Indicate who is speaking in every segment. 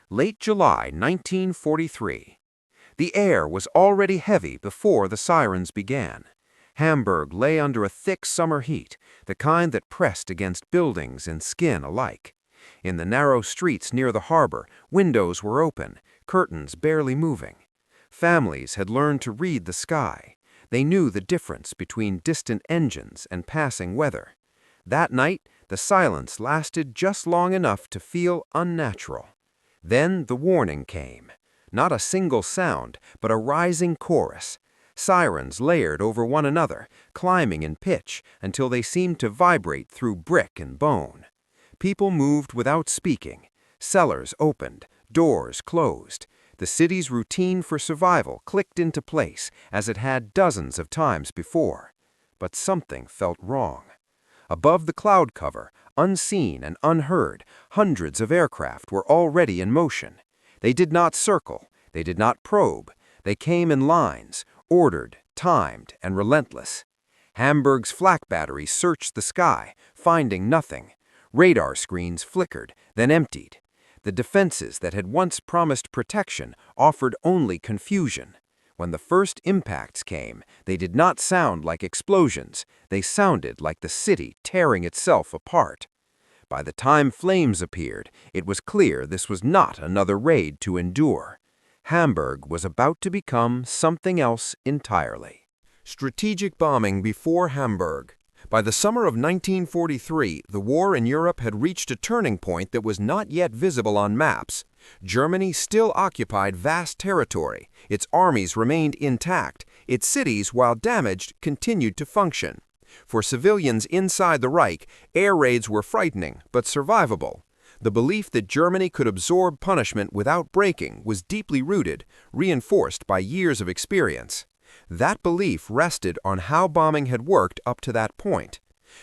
Speaker 1: Late July 1943. The air was already heavy before the sirens began. Hamburg lay under a thick summer heat, the kind that pressed against buildings and skin alike. In the narrow streets near the harbor, windows were open, curtains barely moving. Families had learned to read the sky. They knew the difference between distant engines and passing weather. That night, the silence lasted just long enough to feel unnatural. Then the warning came. Not a single sound, but a rising chorus. Sirens layered over one another, climbing in pitch until they seemed to vibrate through brick and bone. People moved without speaking. Cellars opened, doors closed. The city's routine for survival clicked into place, as it had dozens of times before. But something felt wrong. Above the cloud cover, unseen and unheard, hundreds of aircraft were already in motion. They did not circle, they did not probe. They came in lines, ordered, timed, and relentless. Hamburg's flak batteries searched the sky, finding nothing. Radar screens flickered, then emptied. The defenses that had once promised protection offered only confusion. When the first impacts came, they did not sound like explosions. They sounded like the city tearing itself apart. By the time flames appeared, it was clear this was not another raid to endure. Hamburg was about to become something else entirely. Strategic bombing before Hamburg. By the summer of 1943, the war in Europe had reached a turning point that was not yet visible on maps. Germany still occupied vast territory. Its armies remained intact. Its cities, while damaged, continued to function. For civilians inside the Reich, air raids were frightening, but survivable. The belief that Germany could absorb punishment without breaking was deeply rooted, reinforced by years of experience. That belief rested on how bombing had worked up to that point.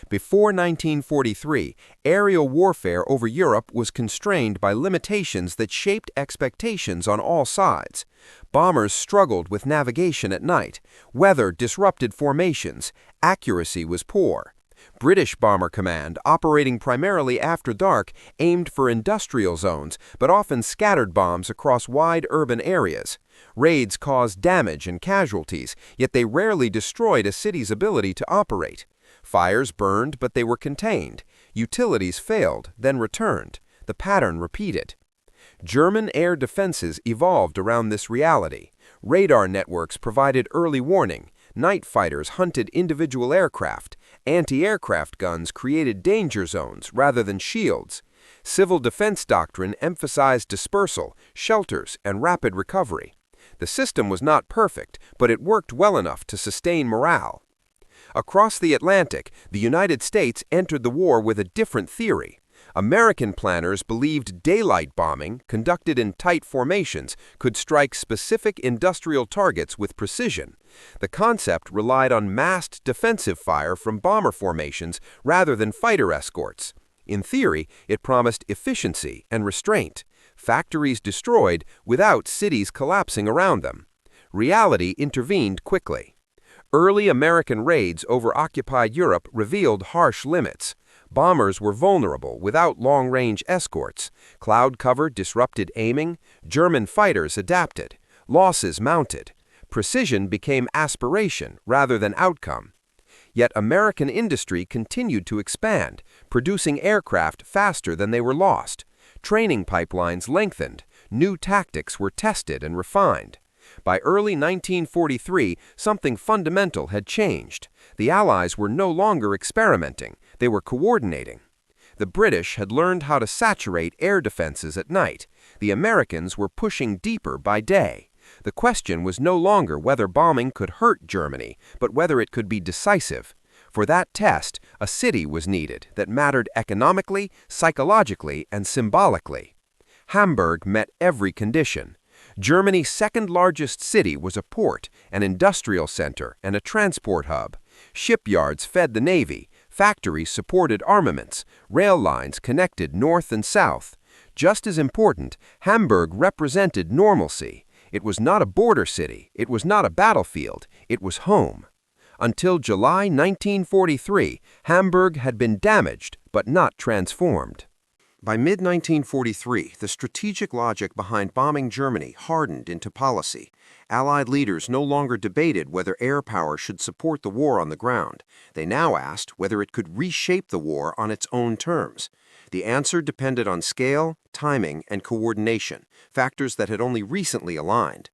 Speaker 1: Before 1943, aerial warfare over Europe was constrained by limitations that shaped expectations on all sides. Bombers struggled with navigation at night. Weather disrupted formations. Accuracy was poor. British Bomber Command, operating primarily after dark, aimed for industrial zones, but often scattered bombs across wide urban areas. Raids caused damage and casualties, yet they rarely destroyed a city's ability to operate. Fires burned, but they were contained. Utilities failed, then returned. The pattern repeated. German air defenses evolved around this reality. Radar networks provided early warning. Night fighters hunted individual aircraft. Anti-aircraft guns created danger zones rather than shields. Civil defense doctrine emphasized dispersal, shelters, and rapid recovery. The system was not perfect, but it worked well enough to sustain morale. Across the Atlantic, the United States entered the war with a different theory. American planners believed daylight bombing, conducted in tight formations, could strike specific industrial targets with precision. The concept relied on massed defensive fire from bomber formations rather than fighter escorts. In theory, it promised efficiency and restraint. Factories destroyed without cities collapsing around them. Reality intervened quickly. Early American raids over occupied Europe revealed harsh limits. Bombers were vulnerable without long-range escorts. Cloud cover disrupted aiming. German fighters adapted. Losses mounted. Precision became aspiration rather than outcome. Yet American industry continued to expand, producing aircraft faster than they were lost. Training pipelines lengthened. New tactics were tested and refined. By early 1943, something fundamental had changed. The Allies were no longer experimenting, they were coordinating. The British had learned how to saturate air defenses at night. The Americans were pushing deeper by day. The question was no longer whether bombing could hurt Germany, but whether it could be decisive. For that test, a city was needed that mattered economically, psychologically, and symbolically. Hamburg met every condition. Germany's second-largest city was a port, an industrial center, and a transport hub. Shipyards fed the Navy, factories supported armaments, rail lines connected north and south. Just as important, Hamburg represented normalcy. It was not a border city, it was not a battlefield, it was home. Until July 1943, Hamburg had been damaged but not transformed. By mid-1943, the strategic logic behind bombing Germany hardened into policy. Allied leaders no longer debated whether air power should support the war on the ground. They now asked whether it could reshape the war on its own terms. The answer depended on scale, timing, and coordination, factors that had only recently aligned.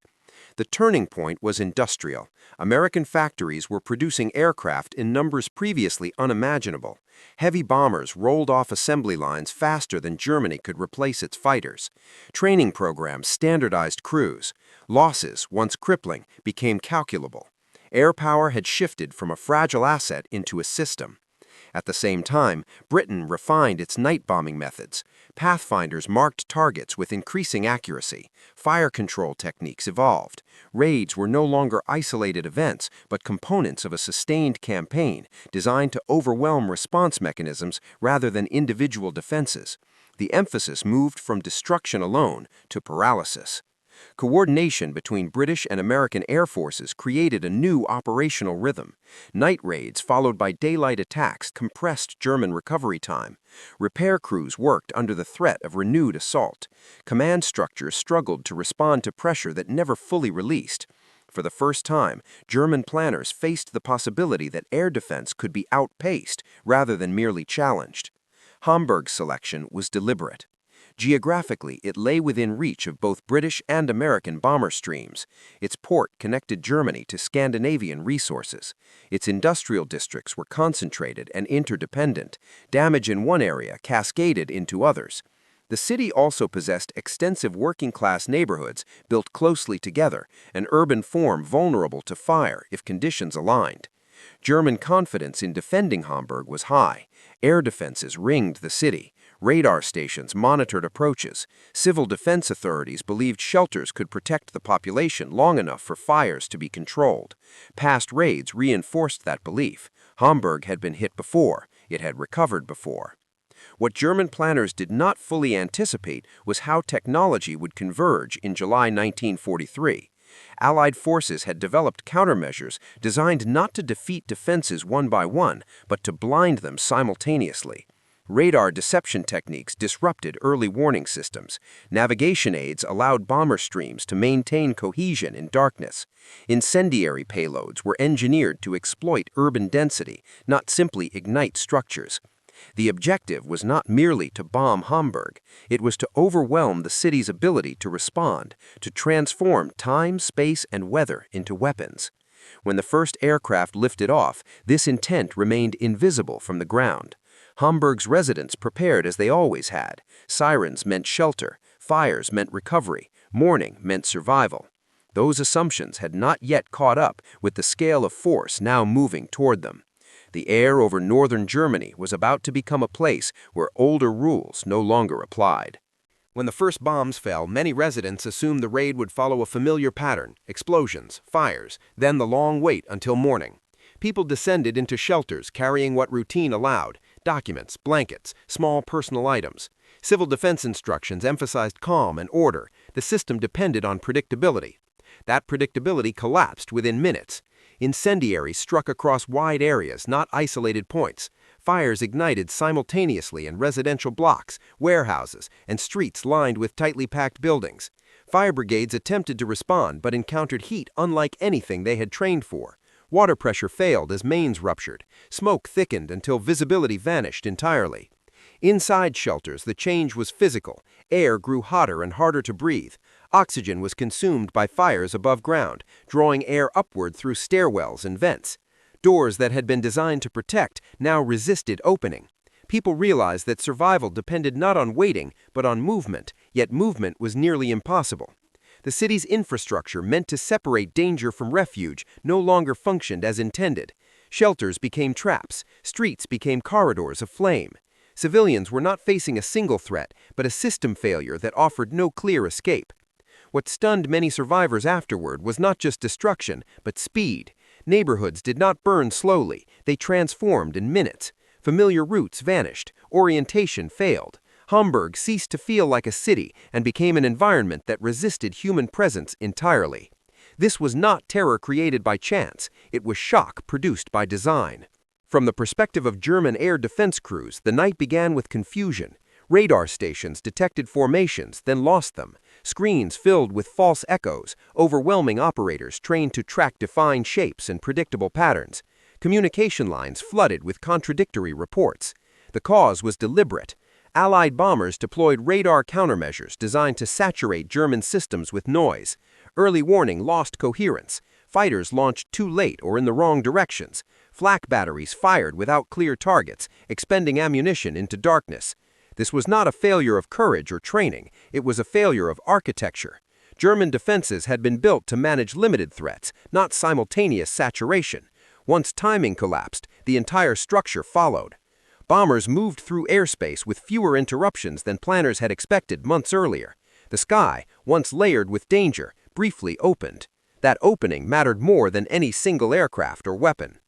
Speaker 1: The turning point was industrial. American factories were producing aircraft in numbers previously unimaginable. Heavy bombers rolled off assembly lines faster than Germany could replace its fighters. Training programs standardized crews. Losses, once crippling, became calculable. Air power had shifted from a fragile asset into a system. At the same time, Britain refined its night bombing methods. Pathfinders marked targets with increasing accuracy. Fire control techniques evolved. Raids were no longer isolated events, but components of a sustained campaign designed to overwhelm response mechanisms rather than individual defenses. The emphasis moved from destruction alone to paralysis. Coordination between British and American air forces created a new operational rhythm. Night raids followed by daylight attacks compressed German recovery time. Repair crews worked under the threat of renewed assault. Command structures struggled to respond to pressure that never fully released. For the first time, German planners faced the possibility that air defense could be outpaced rather than merely challenged. Hamburg's selection was deliberate. Geographically, it lay within reach of both British and American bomber streams. Its port connected Germany to Scandinavian resources. Its industrial districts were concentrated and interdependent. Damage in one area cascaded into others. The city also possessed extensive working-class neighborhoods built closely together, an urban form vulnerable to fire if conditions aligned. German confidence in defending Hamburg was high. Air defenses ringed the city. Radar stations monitored approaches. Civil defense authorities believed shelters could protect the population long enough for fires to be controlled. Past raids reinforced that belief. Hamburg had been hit before. It had recovered before. What German planners did not fully anticipate was how technology would converge in July 1943. Allied forces had developed countermeasures designed not to defeat defenses one by one, but to blind them simultaneously. Radar deception techniques disrupted early warning systems. Navigation aids allowed bomber streams to maintain cohesion in darkness. Incendiary payloads were engineered to exploit urban density, not simply ignite structures. The objective was not merely to bomb Hamburg. It was to overwhelm the city's ability to respond, to transform time, space, and weather into weapons. When the first aircraft lifted off, this intent remained invisible from the ground. Hamburg's residents prepared as they always had. Sirens meant shelter, fires meant recovery, morning meant survival. Those assumptions had not yet caught up with the scale of force now moving toward them. The air over northern Germany was about to become a place where older rules no longer applied. When the first bombs fell, many residents assumed the raid would follow a familiar pattern: explosions, fires, then the long wait until morning. People descended into shelters carrying what routine allowed: documents, blankets, small personal items. Civil defense instructions emphasized calm and order. The system depended on predictability. That predictability collapsed within minutes. Incendiaries struck across wide areas, not isolated points. Fires ignited simultaneously in residential blocks, warehouses, and streets lined with tightly packed buildings. Fire brigades attempted to respond but encountered heat unlike anything they had trained for. Water pressure failed as mains ruptured. Smoke thickened until visibility vanished entirely. Inside shelters, the change was physical. Air grew hotter and harder to breathe. Oxygen was consumed by fires above ground, drawing air upward through stairwells and vents. Doors that had been designed to protect now resisted opening. People realized that survival depended not on waiting, but on movement, yet movement was nearly impossible. The city's infrastructure, meant to separate danger from refuge, no longer functioned as intended. Shelters became traps. Streets became corridors of flame. Civilians were not facing a single threat, but a system failure that offered no clear escape. What stunned many survivors afterward was not just destruction, but speed. Neighborhoods did not burn slowly. They transformed in minutes. Familiar routes vanished. Orientation failed. Hamburg ceased to feel like a city and became an environment that resisted human presence entirely. This was not terror created by chance. It was shock produced by design. From the perspective of German air defense crews, the night began with confusion.
Speaker 2: Radar stations detected formations, then lost them. Screens filled with false echoes, overwhelming operators trained to track defined shapes and predictable patterns. Communication lines flooded with contradictory reports. The cause was deliberate. Allied bombers deployed radar countermeasures designed to saturate German systems with noise. Early warning lost coherence. Fighters launched too late or in the wrong directions. Flak batteries fired without clear targets, expending ammunition into darkness. This was not a failure of courage or training, it was a failure of architecture. German defenses had been built to manage limited threats, not simultaneous saturation. Once timing collapsed, the entire structure followed. Bombers moved through airspace with fewer interruptions than planners had expected months earlier. The sky, once layered with danger, briefly opened. That opening mattered more than any single aircraft or weapon.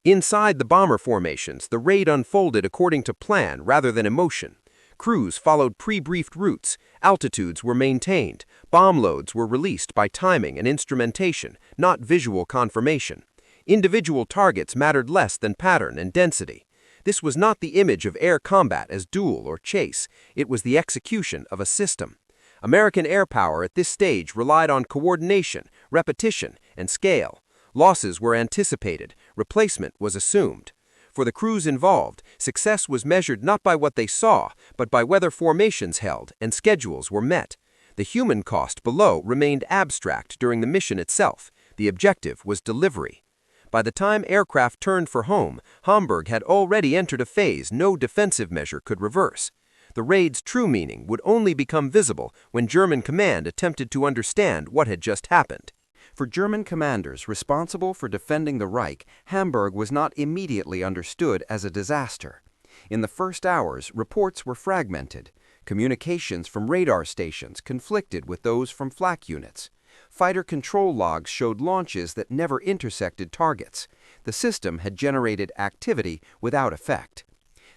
Speaker 2: Inside the bomber formations, the raid unfolded according to plan rather than emotion. Crews followed pre-briefed routes, altitudes were maintained, bomb loads were released by timing and instrumentation, not visual confirmation. Individual targets mattered less than pattern and density. This was not the image of air combat as duel or chase, it was the execution of a system. American air power at this stage relied on coordination, repetition, and scale. Losses were anticipated, replacement was assumed. For the crews involved, success was measured not by what they saw, but by whether formations held and schedules were met. The human cost below remained abstract during the mission itself. The objective was delivery. By the time aircraft turned for home, Hamburg had already entered a phase no defensive measure could reverse. The raid's true meaning would only become visible when German command attempted to understand what had just happened.
Speaker 1: For German commanders responsible for defending the Reich, Hamburg was not immediately understood as a disaster. In the first hours, reports were fragmented. Communications from radar stations conflicted with those from flak units. Fighter control logs showed launches that never intersected targets. The system had generated activity without effect.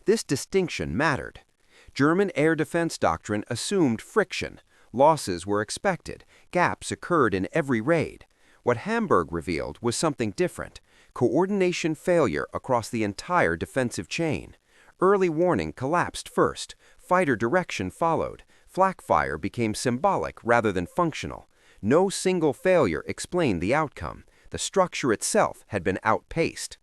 Speaker 1: This distinction mattered. German air defense doctrine assumed friction. Losses were expected. Gaps occurred in every raid. What Hamburg revealed was something different. Coordination failure across the entire defensive chain. Early warning collapsed first. Fighter direction followed. Flak fire became symbolic rather than functional. No single failure explained the outcome. The structure itself had been outpaced.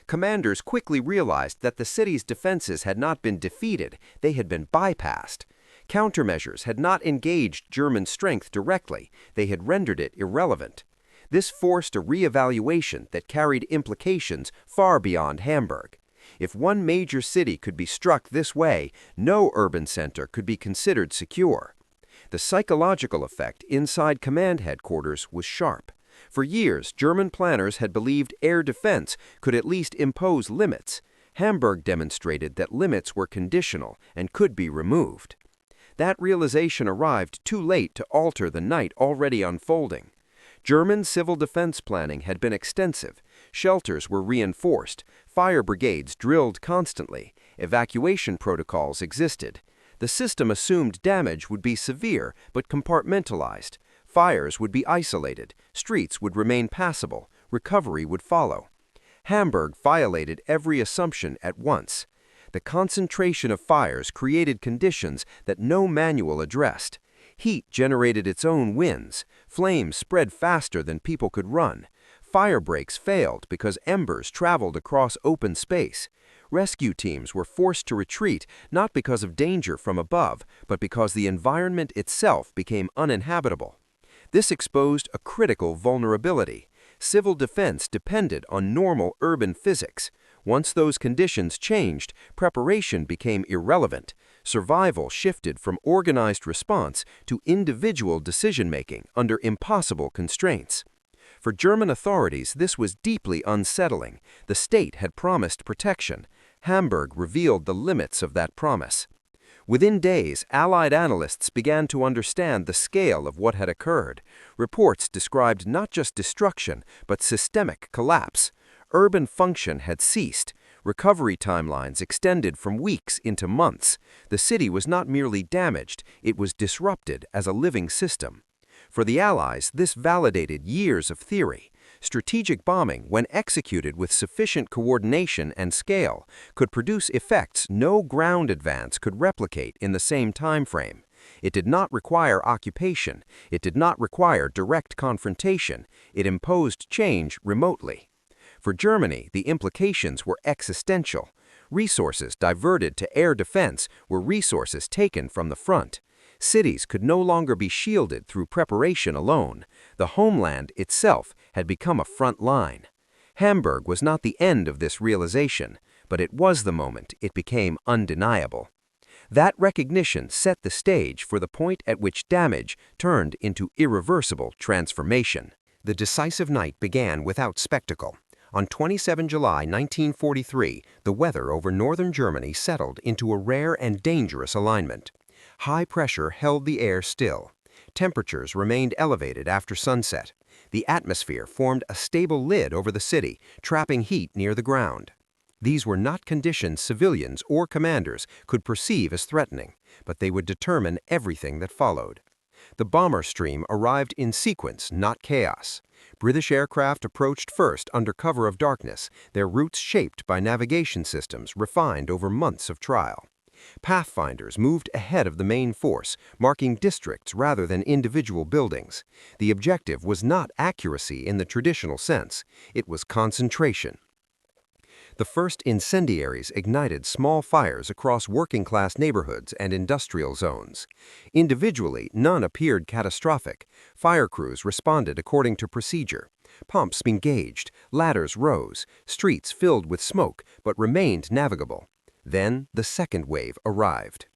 Speaker 1: Commanders quickly realized that the city's defenses had not been defeated, they had been bypassed. Countermeasures had not engaged German strength directly, they had rendered it irrelevant. This forced a reevaluation that carried implications far beyond Hamburg. If one major city could be struck this way, no urban center could be considered secure. The psychological effect inside command headquarters was sharp. For years, German planners had believed air defense could at least impose limits. Hamburg demonstrated that limits were conditional and could be removed. That realization arrived too late to alter the night already unfolding. German civil defense planning had been extensive. Shelters were reinforced, fire brigades drilled constantly, evacuation protocols existed. The system assumed damage would be severe but compartmentalized. Fires would be isolated, streets would remain passable, recovery would follow. Hamburg violated every assumption at once. The concentration of fires created conditions that no manual addressed. Heat generated its own winds. Flames spread faster than people could run. Fire breaks failed because embers traveled across open space. Rescue teams were forced to retreat not because of danger from above, but because the environment itself became uninhabitable. This exposed a critical vulnerability. Civil defense depended on normal urban physics. Once those conditions changed, preparation became irrelevant. Survival shifted from organized response to individual decision-making under impossible constraints. For German authorities, this was deeply unsettling. The state had promised protection. Hamburg revealed the limits of that promise. Within days, Allied analysts began to understand the scale of what had occurred. Reports described not just destruction, but systemic collapse. Urban function had ceased. Recovery timelines extended from weeks into months. The city was not merely damaged, it was disrupted as a living system. For the Allies, this validated years of theory.
Speaker 2: Strategic bombing, when executed with sufficient coordination and scale, could produce effects no ground advance could replicate in the same time frame. It did not require occupation, it did not require direct confrontation, it imposed change remotely. For Germany, the implications were existential. Resources diverted to air defense were resources taken from the front. Cities could no longer be shielded through preparation alone. The homeland itself had become a front line. Hamburg was not the end of this realization, but it was the moment it became undeniable. That recognition set the stage for the point at which damage turned into irreversible transformation. The decisive night began without spectacle. On 27 July 1943, the weather over northern Germany settled into a rare and dangerous alignment. High pressure held the air still. Temperatures remained elevated after sunset. The atmosphere formed a stable lid over the city, trapping heat near the ground. These were not conditions civilians or commanders could perceive as threatening, but they would determine everything that followed. The bomber stream arrived in sequence, not chaos. British aircraft approached first under cover of darkness, their routes shaped by navigation systems refined over months of trial. Pathfinders moved ahead of the main force, marking districts rather than individual buildings. The objective was not accuracy in the traditional sense, it was concentration. The first incendiaries ignited small fires across working-class neighborhoods and industrial zones. Individually, none appeared catastrophic. Fire crews responded according to procedure. Pumps engaged, ladders rose, streets filled with smoke but remained navigable. Then the second wave arrived.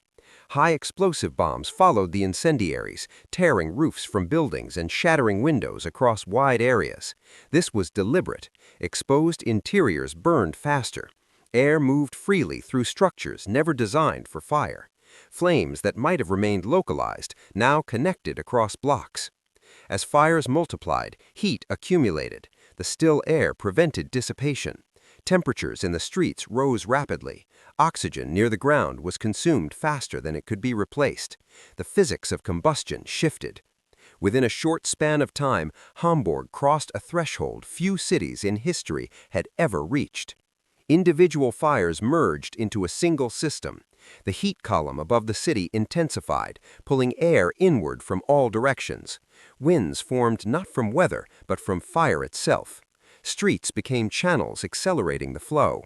Speaker 2: High explosive bombs followed the incendiaries, tearing roofs from buildings and shattering windows across wide areas. This was deliberate. Exposed interiors burned faster. Air moved freely through structures never designed for fire. Flames that might have remained localized now connected across blocks. As fires multiplied, heat accumulated. The still air prevented dissipation. Temperatures in the streets rose rapidly. Oxygen near the ground was consumed faster than it could be replaced. The physics of combustion shifted. Within a short span of time, Hamburg crossed a threshold few cities in history had ever reached. Individual fires merged into a single system. The heat column above the city intensified, pulling air inward from all directions. Winds formed not from weather, but from fire itself. Streets became channels accelerating the flow.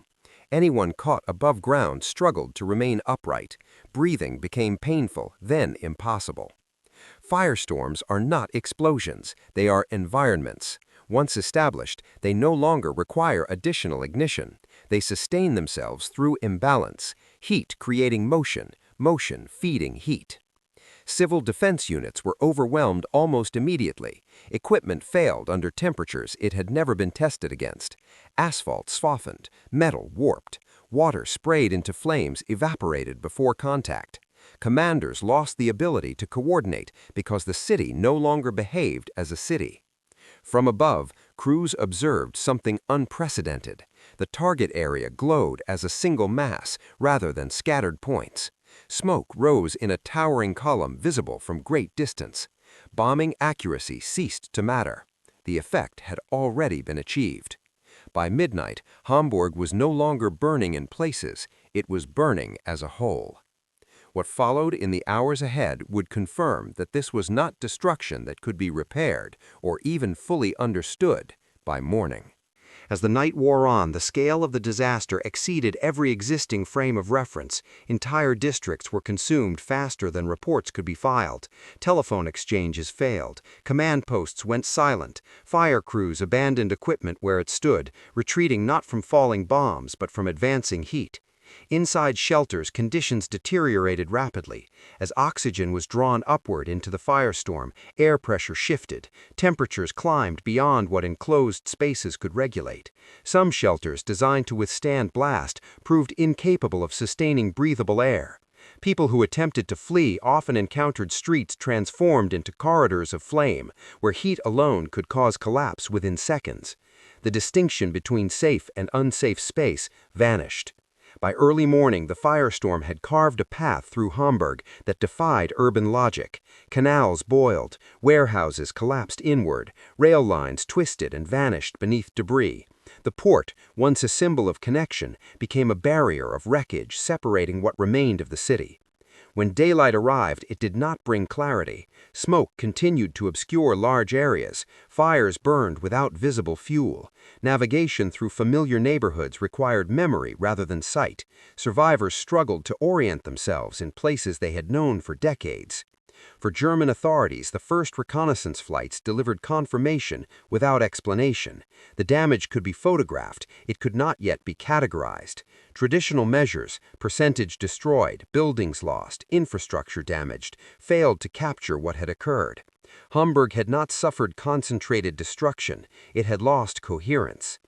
Speaker 2: Anyone caught above ground struggled to remain upright. Breathing became painful, then impossible. Firestorms are not explosions, they are environments. Once established, they no longer require additional ignition. They sustain themselves through imbalance, heat creating motion, motion feeding heat. Civil defense units were overwhelmed almost immediately. Equipment failed under temperatures it had never been tested against. Asphalt softened, metal warped. Water sprayed into flames evaporated before contact. Commanders lost the ability to coordinate because the city no longer behaved as a city. From above, crews observed something unprecedented. The target area glowed as a single mass rather than scattered points. Smoke rose in a towering column visible from great distance. Bombing accuracy ceased to matter. The effect had already been achieved. By midnight, Hamburg was no longer burning in places, it was burning as a whole. What followed in the hours ahead would confirm that this was not destruction that could be repaired or even fully understood by morning. As the night wore on, the scale of the disaster exceeded every existing frame of reference. Entire districts were consumed faster than reports could be filed. Telephone exchanges failed. Command posts went silent. Fire crews abandoned equipment where it stood, retreating not from falling bombs but from advancing heat. Inside shelters, conditions deteriorated rapidly. As oxygen was drawn upward into the firestorm, air pressure shifted. Temperatures climbed beyond what enclosed spaces could regulate. Some shelters, designed to withstand blast, proved incapable of sustaining breathable air. People who attempted to flee often encountered streets transformed into corridors of flame, where heat alone could cause collapse within seconds. The distinction between safe and unsafe space vanished. By early morning, the firestorm had carved a path through Hamburg that defied urban logic. Canals boiled, warehouses collapsed inward, rail lines twisted and vanished beneath debris. The port, once a symbol of connection, became a barrier of wreckage separating what remained of the city. When daylight arrived, it did not bring clarity. Smoke continued to obscure large areas. Fires burned without visible fuel. Navigation through familiar neighborhoods required memory rather than sight. Survivors struggled to orient themselves in places they had known for decades. For German authorities, the first reconnaissance flights delivered confirmation without explanation. The damage could be photographed, it could not yet be categorized. Traditional measures, percentage destroyed, buildings lost, infrastructure damaged, failed to capture what had occurred. Hamburg had not suffered concentrated destruction, it had lost coherence.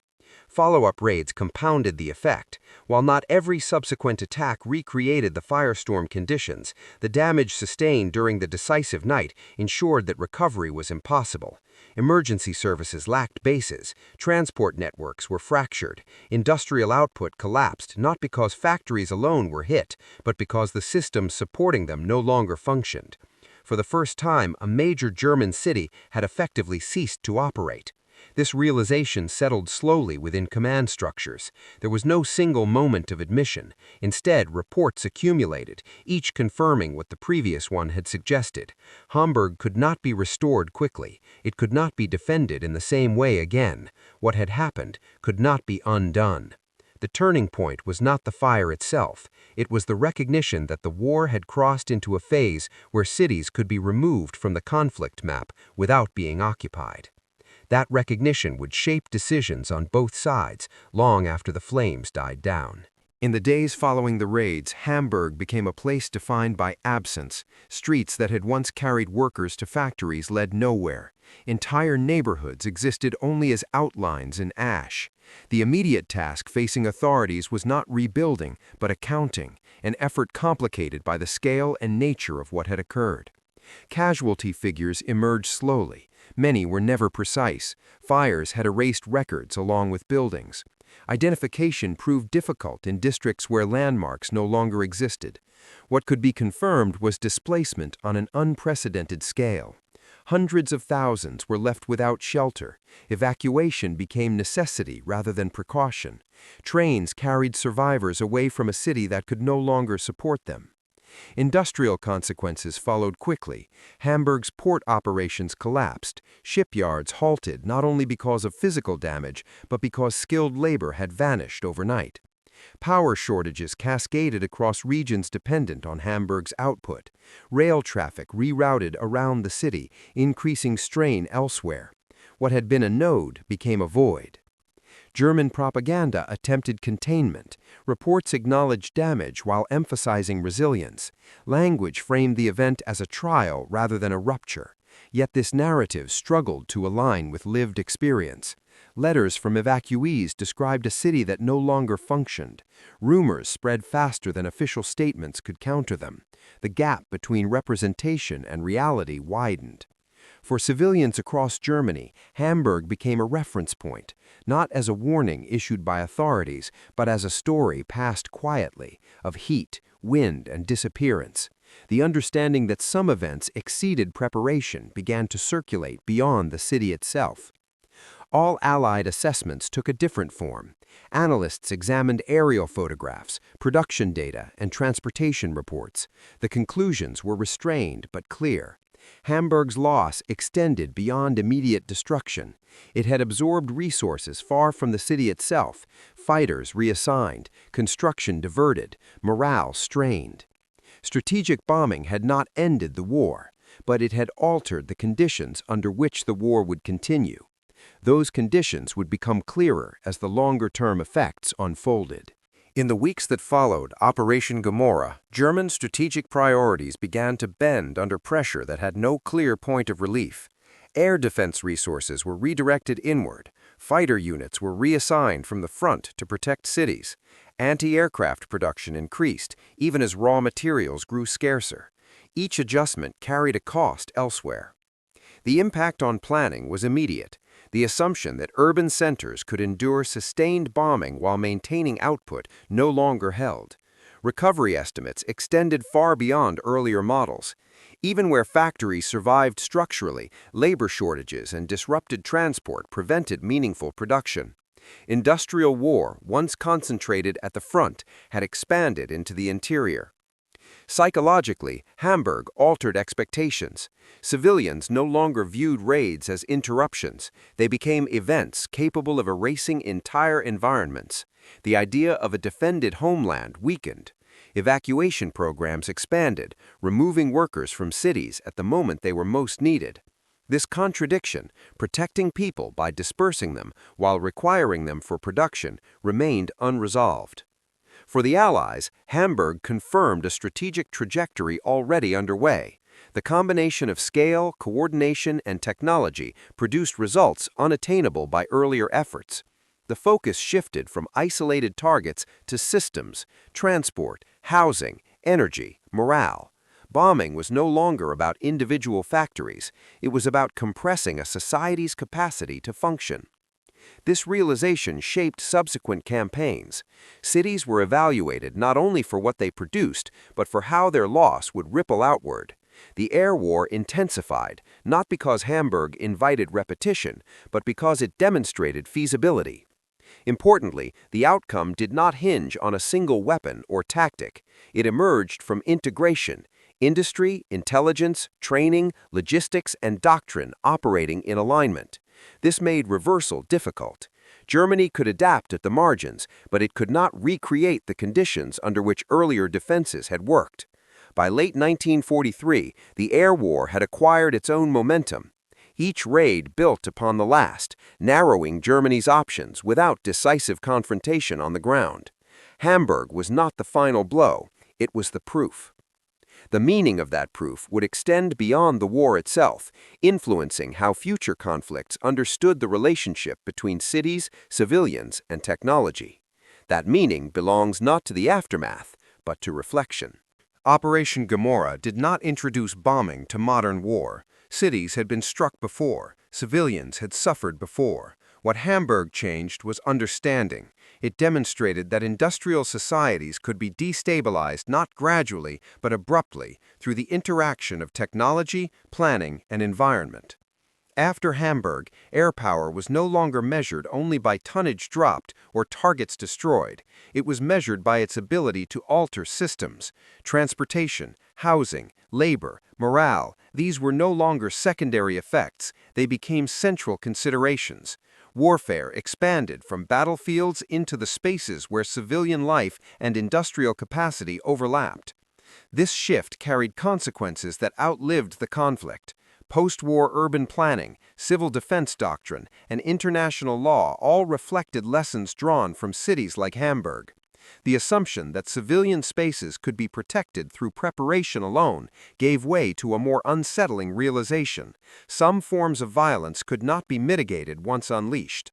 Speaker 2: Follow-up raids compounded the effect. While not every subsequent attack recreated the firestorm conditions, the damage sustained during the decisive night ensured that recovery was impossible. Emergency services lacked bases, transport networks were fractured, industrial output collapsed not because factories alone were hit, but because the systems supporting them no longer functioned. For the first time, a major German city had effectively ceased to operate. This realization settled slowly within command structures. There was no single moment of admission. Instead, reports accumulated, each confirming what the previous one had suggested. Hamburg could not be restored quickly. It could not be defended in the same way again. What had happened could not be undone. The turning point was not the fire itself. It was the recognition that the war had crossed into a phase where cities could be removed from the conflict map without being occupied. That recognition would shape decisions on both sides long after the flames died down.
Speaker 1: In the days following the raids, Hamburg became a place defined by absence. Streets that had once carried workers to factories led nowhere. Entire neighborhoods existed only as outlines in ash. The immediate task facing authorities was not rebuilding, but accounting, an effort complicated by the scale and nature of what had occurred. Casualty figures emerged slowly. Many were never precise. Fires had erased records along with buildings. Identification proved difficult in districts where landmarks no longer existed. What could be confirmed was displacement on an unprecedented scale. Hundreds of thousands were left without shelter. Evacuation became necessity rather than precaution. Trains carried survivors away from a city that could no longer support them. Industrial consequences followed quickly. Hamburg's port operations collapsed. Shipyards halted not only because of physical damage, but because skilled labor had vanished overnight. Power shortages cascaded across regions dependent on Hamburg's output. Rail traffic rerouted around the city, increasing strain elsewhere. What had been a node became a void. German propaganda attempted containment. Reports acknowledged damage while emphasizing resilience. Language framed the event as a trial rather than a rupture. Yet this narrative struggled to align with lived experience. Letters from evacuees described a city that no longer functioned. Rumors spread faster than official statements could counter them. The gap between representation and reality widened. For civilians across Germany, Hamburg became a reference point, not as a warning issued by authorities, but as a story passed quietly, of heat, wind, and disappearance. The understanding that some events exceeded preparation began to circulate beyond the city itself. All Allied assessments took a different form. Analysts examined aerial photographs, production data, and transportation reports. The conclusions were restrained but clear. Hamburg's loss extended beyond immediate destruction. It had absorbed resources far from the city itself, fighters reassigned, construction diverted, morale strained. Strategic bombing had not ended the war, but it had altered the conditions under which the war would continue. Those conditions would become clearer as the longer-term effects unfolded. In the weeks that followed Operation Gomorrah, German strategic priorities began to bend under pressure that had no clear point of relief. Air defense resources were redirected inward. Fighter units were reassigned from the front to protect cities. Anti-aircraft production increased, even as raw materials grew scarcer. Each adjustment carried a cost elsewhere. The impact on planning was immediate.
Speaker 2: The assumption that urban centers could endure sustained bombing while maintaining output no longer held. Recovery estimates extended far beyond earlier models. Even where factories survived structurally, labor shortages and disrupted transport prevented meaningful production. Industrial war, once concentrated at the front, had expanded into the interior. Psychologically, Hamburg altered expectations. Civilians no longer viewed raids as interruptions. They became events capable of erasing entire environments. The idea of a defended homeland weakened. Evacuation programs expanded, removing workers from cities at the moment they were most needed. This contradiction, protecting people by dispersing them while requiring them for production, remained unresolved. For the Allies, Hamburg confirmed a strategic trajectory already underway. The combination of scale, coordination, and technology produced results unattainable by earlier efforts. The focus shifted from isolated targets to systems, transport, housing, energy, morale. Bombing was no longer about individual factories. It was about compressing a society's capacity to function. This realization shaped subsequent campaigns. Cities were evaluated not only for what they produced, but for how their loss would ripple outward. The air war intensified, not because Hamburg invited repetition, but because it demonstrated feasibility. Importantly, the outcome did not hinge on a single weapon or tactic. It emerged from integration, industry, intelligence, training, logistics, and doctrine operating in alignment. This made reversal difficult. Germany could adapt at the margins, but it could not recreate the conditions under which earlier defenses had worked. By late 1943, the air war had acquired its own momentum. Each raid built upon the last, narrowing Germany's options without decisive confrontation on the ground. Hamburg was not the final blow, it was the proof. The meaning of that proof would extend beyond the war itself, influencing how future conflicts understood the relationship between cities, civilians, and technology. That meaning belongs not to the aftermath, but to reflection.
Speaker 1: Operation Gomorrah did not introduce bombing to modern war. Cities had been struck before, civilians had suffered before. What Hamburg changed was understanding. It demonstrated that industrial societies could be destabilized not gradually, but abruptly, through the interaction of technology, planning, and environment. After Hamburg, air power was no longer measured only by tonnage dropped or targets destroyed. It was measured by its ability to alter systems. Transportation, housing, labor, morale, these were no longer secondary effects. They became central considerations. Warfare expanded from battlefields into the spaces where civilian life and industrial capacity overlapped. This shift carried consequences that outlived the conflict. Post-war urban planning, civil defense doctrine, and international law all reflected lessons drawn from cities like Hamburg. The assumption that civilian spaces could be protected through preparation alone gave way to a more unsettling realization. Some forms of violence could not be mitigated once unleashed.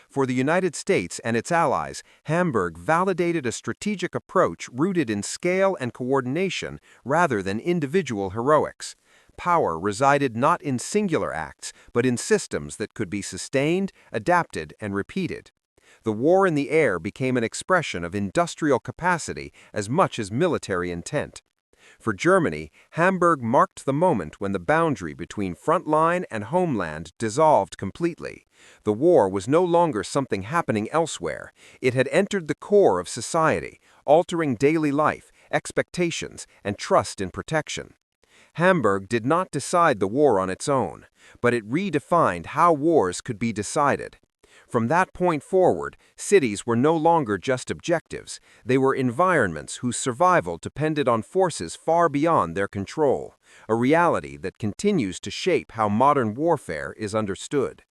Speaker 1: For the United States and its allies, Hamburg validated a strategic approach rooted in scale and coordination rather than individual heroics. Power resided not in singular acts, but in systems that could be sustained, adapted, and repeated. The war in the air became an expression of industrial capacity as much as military intent. For Germany, Hamburg marked the moment when the boundary between front line and homeland dissolved completely. The war was no longer something happening elsewhere. It had entered the core of society, altering daily life, expectations, and trust in protection. Hamburg did not decide the war on its own, but it redefined how wars could be decided. From that point forward, cities were no longer just objectives. They were environments whose survival depended on forces far beyond their control, a reality that continues to shape how modern warfare is understood.